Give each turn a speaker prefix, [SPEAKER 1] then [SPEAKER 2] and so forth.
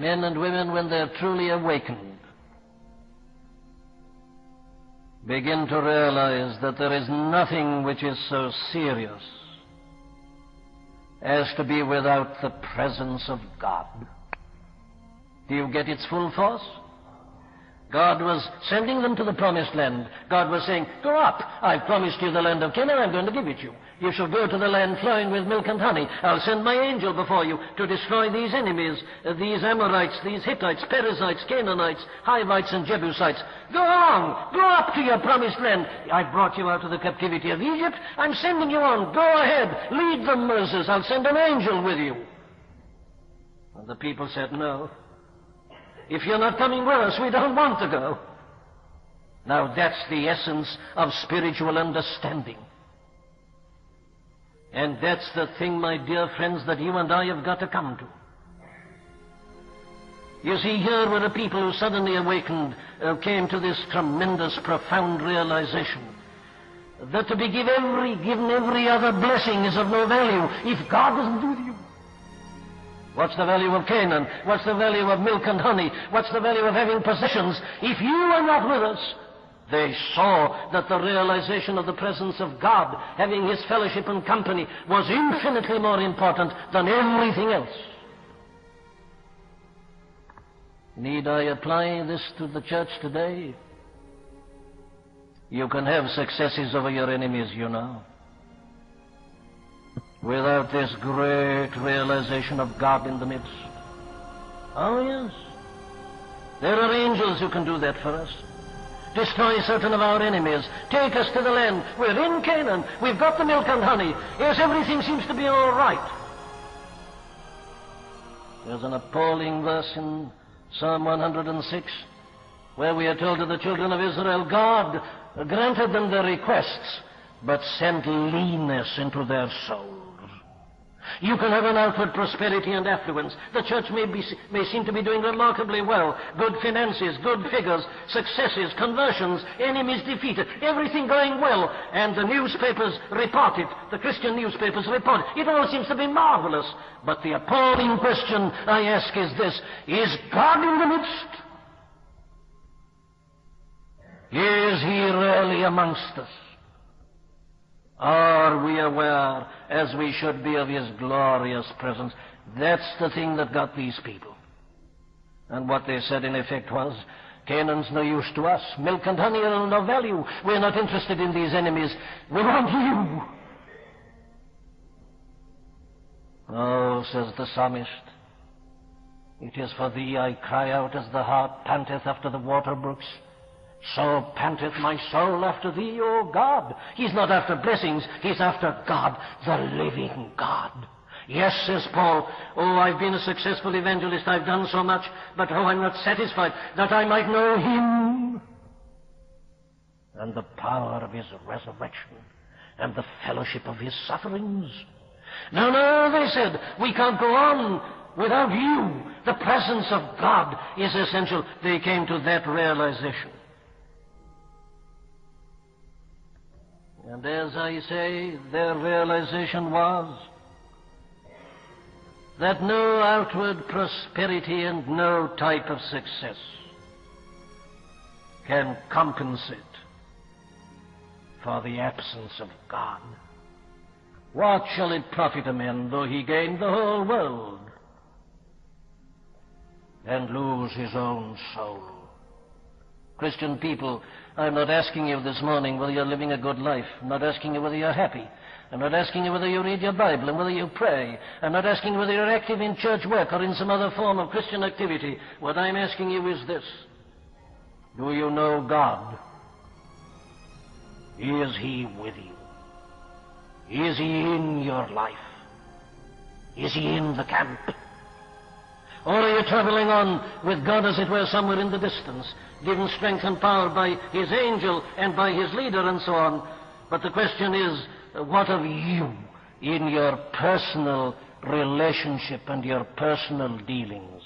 [SPEAKER 1] Men and women, when they're truly awakened, begin to realize that there is nothing which is so serious as to be without the presence of God. Do you get its full force? God was sending them to the promised land. God was saying, go up. I've promised you the land of Canaan. I'm going to give it you. You shall go to the land flowing with milk and honey. I'll send my angel before you to destroy these enemies, these Amorites, these Hittites, Perizzites, Canaanites, Hivites, and Jebusites. Go on. Go up to your promised land. I've brought you out of the captivity of Egypt. I'm sending you on. Go ahead. Lead them, Moses. I'll send an angel with you. And the people said, no. If you're not coming with us, we don't want to go. Now that's the essence of spiritual understanding. And that's the thing, my dear friends, that you and I have got to come to. You see, here were a people who suddenly awakened, came to this tremendous, profound realization that to be given every other blessing is of no value if God isn't with you. What's the value of Canaan? What's the value of milk and honey? What's the value of having possessions if you are not with us? They saw that the realization of the presence of God, having His fellowship and company, was infinitely more important than everything else. Need I apply this to the church today? You can have successes over your enemies, you know, without this great realization of God in the midst. Oh, yes. There are angels who can do that for us. Destroy certain of our enemies. Take us to the land. We're in Canaan. We've got the milk and honey. Yes, everything seems to be all right. There's an appalling verse in Psalm 106 where we are told to the children of Israel, God granted them their requests, but sent leanness into their souls. You can have an outward prosperity and affluence. The church may seem to be doing remarkably well. Good finances, good figures, successes, conversions, enemies defeated, everything going well. And the newspapers report it. The Christian newspapers report it. It all seems to be marvelous. But the appalling question I ask is this: is God in the midst? Is He really amongst us? Are we aware, as we should be, of His glorious presence? That's the thing that got these people. And what they said, in effect, was, Canaan's no use to us. Milk and honey are of no value. We're not interested in these enemies. We want you. Oh, says the psalmist, it is for thee I cry out as the hart panteth after the water brooks. So panteth my soul after thee, O God. He's not after blessings, he's after God, the living God. Yes, says Paul, oh, I've been a successful evangelist, I've done so much, but oh, I'm not satisfied, that I might know Him and the power of His resurrection and the fellowship of His sufferings. No, they said, we can't go on without you. The presence of God is essential. They came to that realization. And as I say, their realization was that no outward prosperity and no type of success can compensate for the absence of God. What shall it profit a man though he gain the whole world and lose his own soul? Christian people, I'm not asking you this morning whether you're living a good life. I'm not asking you whether you're happy. I'm not asking you whether you read your Bible and whether you pray. I'm not asking you whether you're active in church work or in some other form of Christian activity. What I'm asking you is this: do you know God? Is He with you? Is He in your life? Is He in the camp? Or are you traveling on with God, as it were, somewhere in the distance, given strength and power by His angel and by His leader and so on? But the question is, what of you in your personal relationship and your personal dealings?